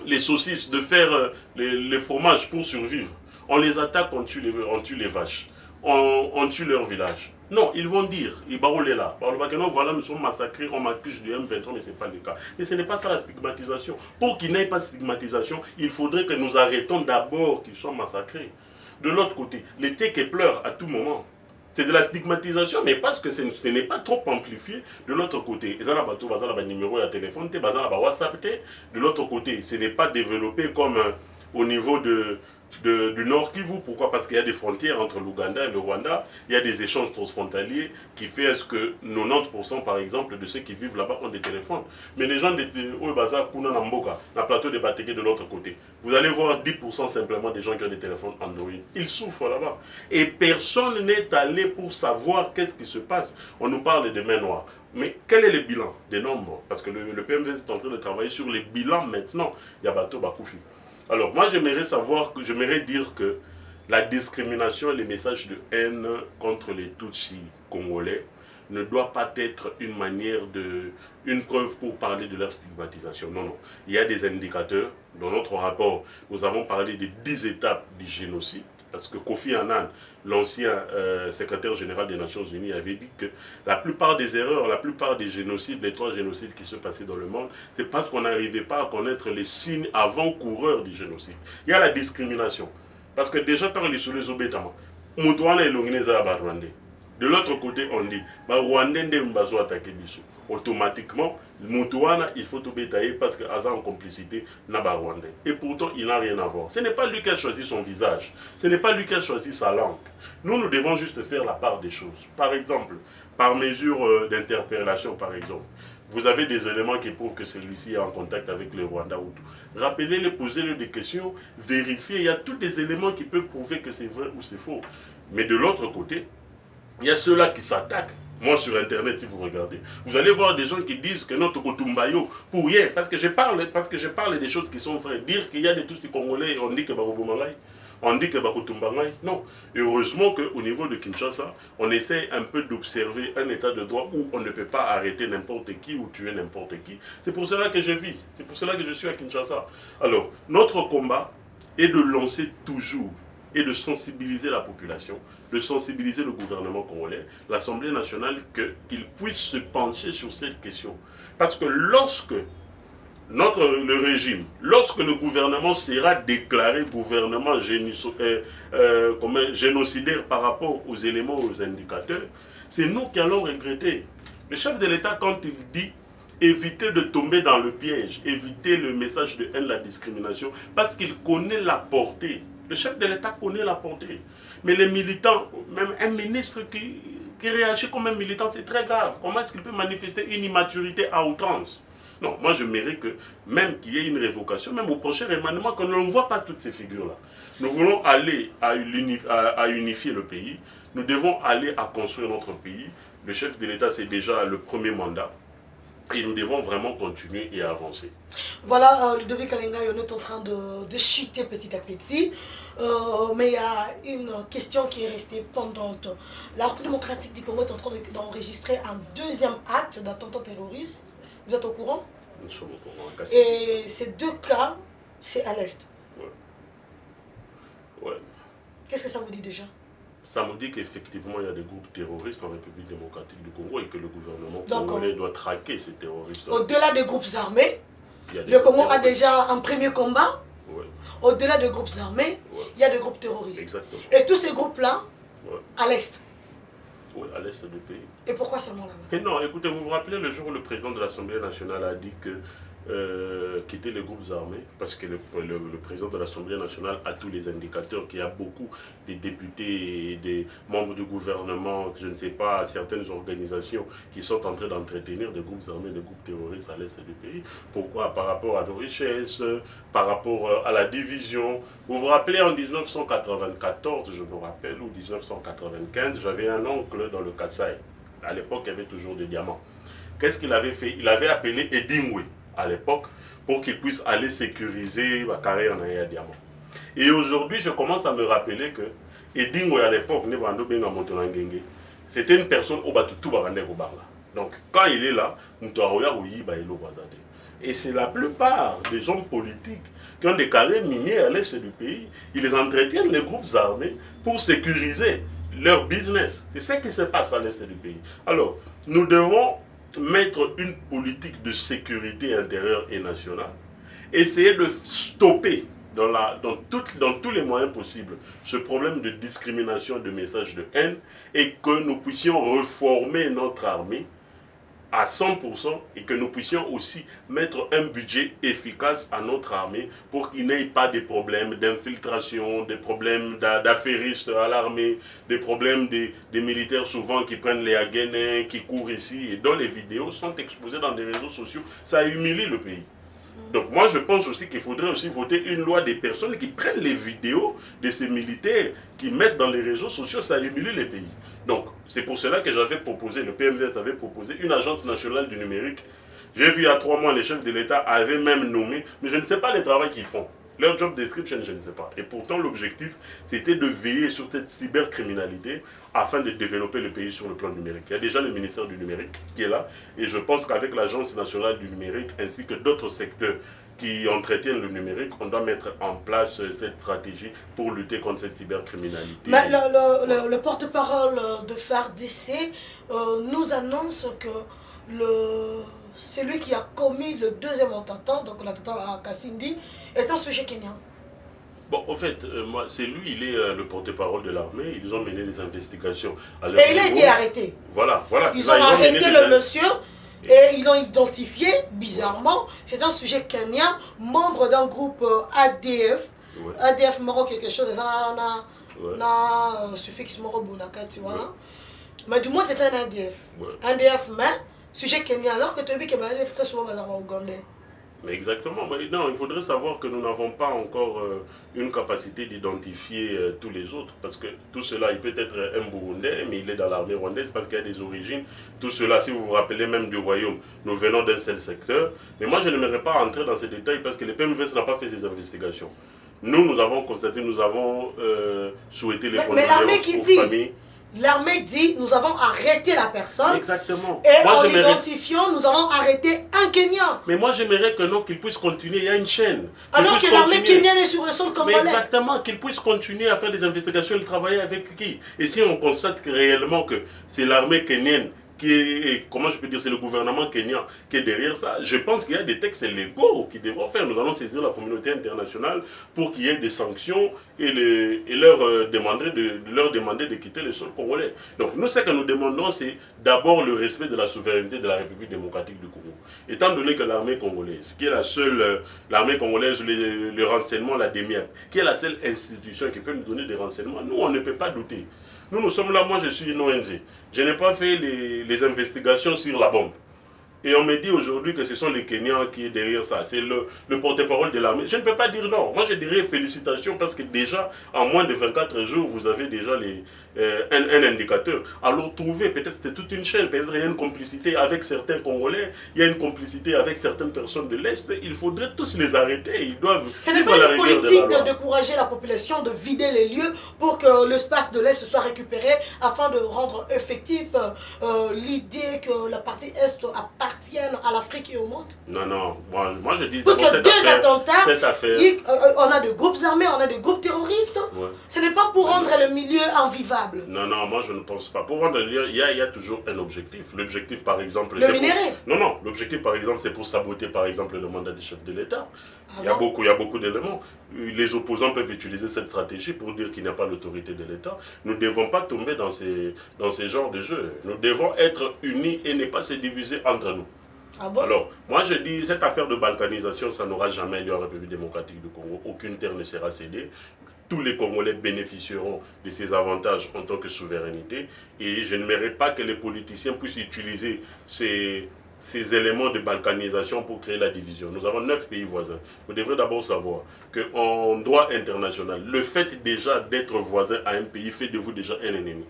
les saucisses, de faire les fromages pour survivre. On les attaque, on tue les vaches. On tue leur village. Non, ils vont dire, ils baroulent là. Voilà, nous sommes massacrés, on m'accuse du M23, mais ce n'est pas le cas. Mais ce n'est pas ça la stigmatisation. Pour qu'il n'y ait pas de stigmatisation, il faudrait que nous arrêtons d'abord qu'ils soient massacrés. De l'autre côté, les TK pleurent à tout moment. C'est de la stigmatisation, mais parce que ce n'est pas trop amplifié. De l'autre côté, ils ont un numéro de téléphone, ils ont WhatsApp. De l'autre côté, ce n'est pas développé comme au niveau du Nord Kivu. Pourquoi? Parce qu'il y a des frontières entre l'Ouganda et le Rwanda. Il y a des échanges transfrontaliers qui fait ce que 90% par exemple de ceux qui vivent là-bas ont des téléphones. Mais les gens de Oebaza, Kuna Namboka, dans le plateau de Bateke de l'autre côté, vous allez voir 10% simplement des gens qui ont des téléphones Android. Ils souffrent là-bas. Et personne n'est allé pour savoir qu'est-ce qui se passe. On nous parle des mains noires. Mais quel est le bilan des nombres? Parce que le PMV est en train de travailler sur les bilans maintenant. Il y a Bato Bakoufi. Alors, moi, j'aimerais dire que la discrimination et les messages de haine contre les Tutsis congolais ne doit pas être une preuve pour parler de leur stigmatisation. Non, non. Il y a des indicateurs. Dans notre rapport, nous avons parlé des 10 étapes du génocide. Parce que Kofi Annan, l'ancien secrétaire général des Nations Unies, avait dit que la plupart des erreurs, la plupart des génocides, les 3 génocides qui se passaient dans le monde, c'est parce qu'on n'arrivait pas à connaître les signes avant-coureurs du génocide. Il y a la discrimination. Parce que déjà, tant les soulets obétamment, Moutouana et Longineza à Rwandais. De l'autre côté, on dit, Rwandais ne mbazo attaquer Bissou. Automatiquement, Moutouana, il faut tout bétailler parce qu'il a en complicité Naba Rwandais. Et pourtant, il n'a rien à voir. Ce n'est pas lui qui a choisi son visage. Ce n'est pas lui qui a choisi sa langue. Nous devons juste faire la part des choses. Par exemple, par mesure d'interpellation, par exemple, vous avez des éléments qui prouvent que celui-ci est en contact avec le Rwanda ou tout. Rappelez-le, posez-le des questions, vérifiez. Il y a tous des éléments qui peuvent prouver que c'est vrai ou c'est faux. Mais de l'autre côté, il y a ceux-là qui s'attaquent. Moi, sur Internet, si vous regardez, vous allez voir des gens qui disent que notre Kotumbayo, pour rien, parce que je parle des choses qui sont vraies. Dire qu'il y a des Tutsis congolais, on dit que Barobomangai, on dit que Bakotumbangai. Non. Et heureusement qu'au niveau de Kinshasa, on essaie un peu d'observer un état de droit où on ne peut pas arrêter n'importe qui ou tuer n'importe qui. C'est pour cela que je vis. C'est pour cela que je suis à Kinshasa. Alors, notre combat est de lancer toujours et de sensibiliser la population, de sensibiliser le gouvernement congolais, l'Assemblée nationale, qu'il puisse se pencher sur cette question. Parce que lorsque le régime, lorsque le gouvernement sera déclaré gouvernement génocidaire par rapport aux éléments, aux indicateurs, c'est nous qui allons regretter. Le chef de l'État, quand il dit éviter de tomber dans le piège, éviter le message de haine, la discrimination, parce qu'il connaît la portée. Le chef de l'État connaît la portée. Mais les militants, même un ministre qui réagit comme un militant, c'est très grave. Comment est-ce qu'il peut manifester une immaturité à outrance? Non, moi je mérite que même qu'il y ait une révocation, même au prochain remaniement, qu'on ne voit pas toutes ces figures-là. Nous voulons aller à unifier le pays. Nous devons aller à construire notre pays. Le chef de l'État, c'est déjà le premier mandat. Et nous devons vraiment continuer et avancer. Voilà, Ludovic Kalenga, on est en train de chuter petit à petit. Mais il y a une question qui est restée pendante. La République démocratique du Congo est en train d'enregistrer un deuxième acte d'attentat terroriste. Vous êtes au courant? Nous sommes au courant. Et ces 2 cas, c'est à l'Est. Ouais. Qu'est-ce que ça vous dit déjà? Ça me dit qu'effectivement, il y a des groupes terroristes en République démocratique du Congo et que le gouvernement congolais doit traquer ces terroristes. Au-delà des groupes armés, le Congo a déjà un premier combat. Ouais. Au-delà des groupes armés, il y a des groupes terroristes. Exactement. Et tous ces groupes-là, à l'Est. Oui, à l'Est du pays. Et pourquoi seulement là-bas? Non, écoutez, vous vous rappelez le jour où le président de l'Assemblée nationale a dit que quitter les groupes armés, parce que le président de l'Assemblée nationale a tous les indicateurs, qu'il y a beaucoup de députés et des membres du gouvernement, je ne sais pas, certaines organisations qui sont en train d'entretenir des groupes armés, des groupes terroristes à l'est du pays. Pourquoi? Par rapport à nos richesses, par rapport à la division. Vous vous rappelez, en 1994, je me rappelle, ou 1995, j'avais un oncle dans le Kasaï. À l'époque, il y avait toujours des diamants. Qu'est-ce qu'il avait fait? Il avait appelé Edingwe à l'époque pour qu'il puisse aller sécuriser la carrière en un diamant. Et aujourd'hui, je commence à me rappeler que Edingwe à l'époque, c'était une personne au Batutu Barande Banga. Donc quand il est là, et c'est la plupart des hommes politiques qui ont des carrières minières à l'est du pays, ils entretiennent les groupes armés pour sécuriser leur business. C'est ce qui se passe à l'est du pays. Alors, nous devons mettre une politique de sécurité intérieure et nationale, essayer de stopper dans tous les moyens possibles ce problème de discrimination, de messages de haine, et que nous puissions reformer notre armée à 100% et que nous puissions aussi mettre un budget efficace à notre armée pour qu'il n'y ait pas de problèmes d'infiltration, des problèmes d'affairistes à l'armée, des problèmes des militaires souvent qui prennent les Haguenins, qui courent ici et dont les vidéos sont exposées dans des réseaux sociaux. Ça humilie le pays. Donc moi je pense aussi qu'il faudrait aussi voter une loi des personnes qui prennent les vidéos de ces militaires, qui mettent dans les réseaux sociaux, ça humilie les pays. Donc c'est pour cela que j'avais proposé, le PMVS avait proposé une agence nationale du numérique. J'ai vu il y a 3 mois, les chefs de l'État avaient même nommé, mais je ne sais pas le travail qu'ils font. Leur job description, je ne sais pas. Et pourtant, l'objectif, c'était de veiller sur cette cybercriminalité afin de développer le pays sur le plan numérique. Il y a déjà le ministère du numérique qui est là. Et je pense qu'avec l'Agence nationale du numérique, ainsi que d'autres secteurs qui entretiennent le numérique, on doit mettre en place cette stratégie pour lutter contre cette cybercriminalité. Mais le porte-parole de FARDC nous annonce que celui qui a commis le deuxième attentat, donc l'attentat à Kasindi, est un sujet kenyan. Bon, en fait, moi, c'est lui, il est le porte-parole de l'armée. Ils ont mené des investigations. Et il a été arrêté. Voilà. Ils ont arrêté le monsieur et ils l'ont identifié, bizarrement. C'est un sujet kenyan, membre d'un groupe ADF. Ouais. ADF Moro quelque chose, ça a suffixe Moro Bunaka, tu vois. Ouais. Mais du moins, c'est un ADF. Ouais. ADF, mais sujet kenyan, alors que tu as vu que les ADF très souvent au Ougandais. Mais exactement. Non, il faudrait savoir que nous n'avons pas encore une capacité d'identifier tous les autres. Parce que tout cela, il peut être un Burundais, mais il est dans l'armée rwandaise parce qu'il y a des origines. Tout cela, si vous vous rappelez même du royaume, nous venons d'un seul secteur. Mais moi, je n'aimerais pas entrer dans ces détails parce que le PMVS n'a pas fait ces investigations. Nous avons constaté, nous avons souhaité les condoléances aux familles. L'armée dit, nous avons arrêté la personne. Exactement. Et moi, en l'identifiant, nous avons arrêté un Kenyan. Mais moi, j'aimerais que non, qu'il puisse continuer. Il y a une chaîne. Alors que l'armée kenyane est sur le sol congolais. Exactement, qu'il puisse continuer à faire des investigations et travailler avec qui. Et si on constate que réellement que c'est l'armée kenyane qui est, comment je peux dire, c'est le gouvernement kenyan qui est derrière ça, je pense qu'il y a des textes légaux qui devront faire. Nous allons saisir la communauté internationale pour qu'il y ait des sanctions et leur demander de quitter le sol congolais. Donc nous, ce que nous demandons, c'est d'abord le respect de la souveraineté de la République démocratique du Congo. Étant donné que l'armée congolaise, qui est la seule, l'armée congolaise, le renseignement, la DEMIAC, qui est la seule institution qui peut nous donner des renseignements, nous, on ne peut pas douter. Nous sommes là, moi je suis une ONG. Je n'ai pas fait les investigations sur la bombe. Et on me dit aujourd'hui que ce sont les Kenyans qui sont derrière ça. C'est le porte-parole de l'armée. Je ne peux pas dire non. Moi je dirais félicitations parce que déjà, en moins de 24 jours, vous avez déjà un indicateur. Alors trouvez, peut-être c'est toute une chaîne, peut-être il y a une complicité avec certains Congolais, il y a une complicité avec certaines personnes de l'Est. Il faudrait tous les arrêter. Ils doivent. Ce n'est pas une politique de décourager la population, de vider les lieux pour que l'espace de l'Est soit récupéré afin de rendre effectif l'idée que la partie Est appartienne à l'Afrique et au monde. Non, moi je dis... Parce que deux attentats, cette affaire... on a des groupes armés, on a des groupes terroristes. Ouais. Ce n'est pas pour rendre le milieu invivable. Non, moi je ne pense pas. Pour rendre le milieu, il y a toujours un objectif. L'objectif par exemple... Le minerai. Non, l'objectif par exemple c'est pour saboter par exemple le mandat des chefs de l'État. Il y a beaucoup d'éléments. Les opposants peuvent utiliser cette stratégie pour dire qu'il n'y a pas l'autorité de l'État. Nous ne devons pas tomber dans ces genres de jeux. Nous devons être unis et ne pas se diviser entre nous. Ah bon? Alors, moi je dis, cette affaire de balkanisation, ça n'aura jamais lieu en République démocratique du Congo. Aucune terre ne sera cédée. Tous les Congolais bénéficieront de ces avantages en tant que souveraineté. Et je n'aimerais pas que les politiciens puissent utiliser ces éléments de balkanisation pour créer la division. Nous avons 9 pays voisins. Vous devrez d'abord savoir qu'en droit international, le fait déjà d'être voisin à un pays fait de vous déjà un ennemi.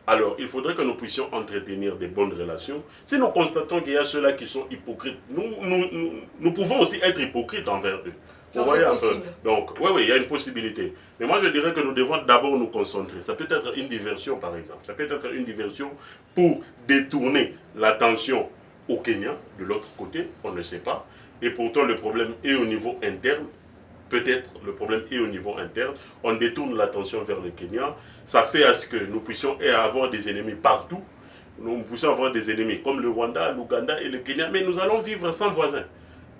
Alors, il faudrait que nous puissions entretenir des bonnes relations. Si nous constatons qu'il y a ceux-là qui sont hypocrites, nous pouvons aussi être hypocrites envers eux. Donc, c'est possible. Donc, oui, il y a une possibilité. Mais moi, je dirais que nous devons d'abord nous concentrer. Ça peut être une diversion, par exemple. Ça peut être une diversion pour détourner l'attention au Kenya, de l'autre côté, on ne sait pas. Et pourtant, le problème est au niveau interne. Peut-être le problème est au niveau interne. On détourne l'attention vers le Kenya. Ça fait à ce que nous puissions avoir des ennemis partout. Nous puissions avoir des ennemis comme le Rwanda, l'Ouganda et le Kenya. Mais nous allons vivre sans voisins.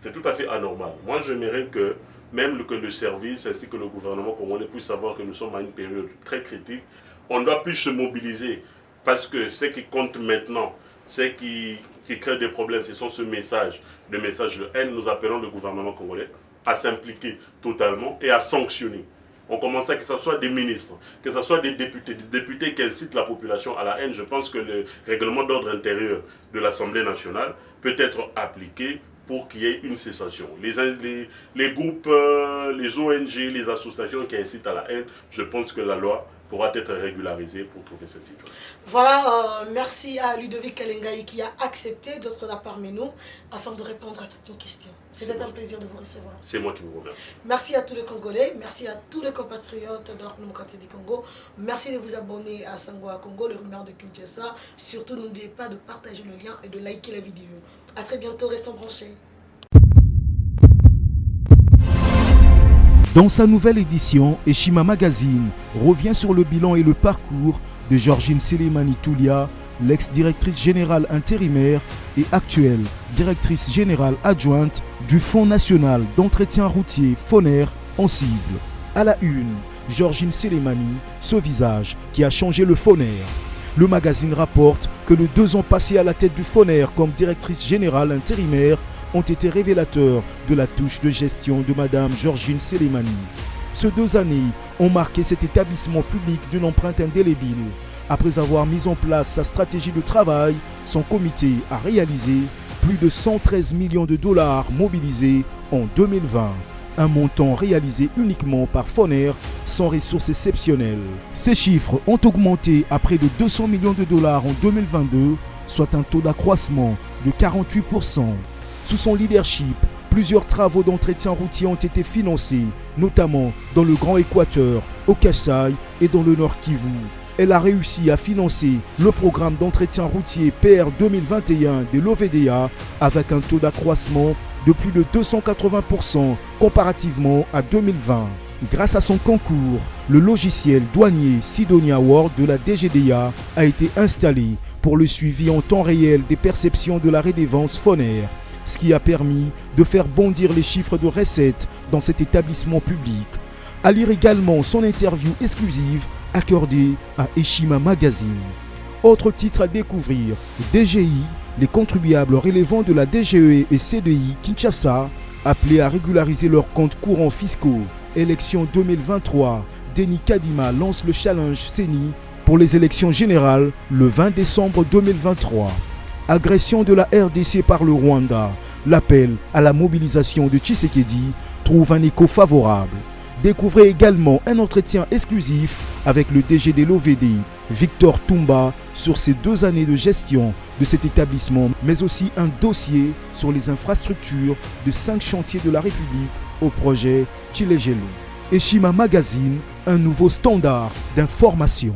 C'est tout à fait anormal. Moi, j'aimerais que même que le service ainsi que le gouvernement congolais puissent savoir que nous sommes à une période très critique. On doit plus se mobiliser parce que ce qui compte maintenant, ce qui crée des problèmes, ce sont ce message, le message de haine. Nous appelons le gouvernement congolais à s'impliquer totalement et à sanctionner. On commence à que ce soit des ministres, que ce soit des députés qui incitent la population à la haine. Je pense que le règlement d'ordre intérieur de l'Assemblée nationale peut être appliqué pour qu'il y ait une cessation. Les groupes, les ONG, les associations qui incitent à la haine, je pense que la loi pourra être régularisée pour trouver cette situation. Voilà, merci à Ludovic Kalengai qui a accepté d'être là parmi nous afin de répondre à toutes nos questions. C'était un plaisir de vous recevoir. C'est moi qui vous remercie. Merci à tous les Congolais, merci à tous les compatriotes de la démocratie du Congo. Merci de vous abonner à Sangwa Congo, le rumeur de Kinshasa. Surtout, n'oubliez pas de partager le lien et de liker la vidéo. A très bientôt, restons branchés. Dans sa nouvelle édition, Eshima Magazine revient sur le bilan et le parcours de Georgine Selemani Toulia, l'ex-directrice générale intérimaire et actuelle directrice générale adjointe du Fonds national d'entretien routier FONER en cible. À la une, Georgine Selemani, ce visage qui a changé le FONER. Le magazine rapporte que les 2 ans passés à la tête du FONER comme directrice générale intérimaire ont été révélateurs de la touche de gestion de Madame Georgine Selemani. Ces 2 années ont marqué cet établissement public d'une empreinte indélébile. Après avoir mis en place sa stratégie de travail, son comité a réalisé plus de 113 millions de dollars mobilisés en 2020. Un montant réalisé uniquement par FONER sans ressources exceptionnelles. Ces chiffres ont augmenté à près de 200 millions de dollars en 2022, soit un taux d'accroissement de 48%. Sous son leadership, plusieurs travaux d'entretien routier ont été financés, notamment dans le Grand Équateur, au Kasaï et dans le Nord Kivu. Elle a réussi à financer le programme d'entretien routier PR 2021 de l'OVDA avec un taux d'accroissement de plus de 280% comparativement à 2020. Grâce à son concours, le logiciel douanier Sidonia World de la DGDA a été installé pour le suivi en temps réel des perceptions de la redevance FONER, ce qui a permis de faire bondir les chiffres de recettes dans cet établissement public. À lire également son interview exclusive accordée à Eshima Magazine. Autre titre à découvrir, DGI, les contribuables relevant de la DGE et CDI Kinshasa, appelés à régulariser leurs comptes courants fiscaux. Élection 2023, Denis Kadima lance le challenge CENI pour les élections générales le 20 décembre 2023. Agression de la RDC par le Rwanda, l'appel à la mobilisation de Tshisekedi trouve un écho favorable. Découvrez également un entretien exclusif avec le DG de l'OVD, Victor Toumba, sur ces 2 années de gestion de cet établissement, mais aussi un dossier sur les infrastructures de 5 chantiers de la République au projet Tshilejelu. Eshima Magazine, un nouveau standard d'information.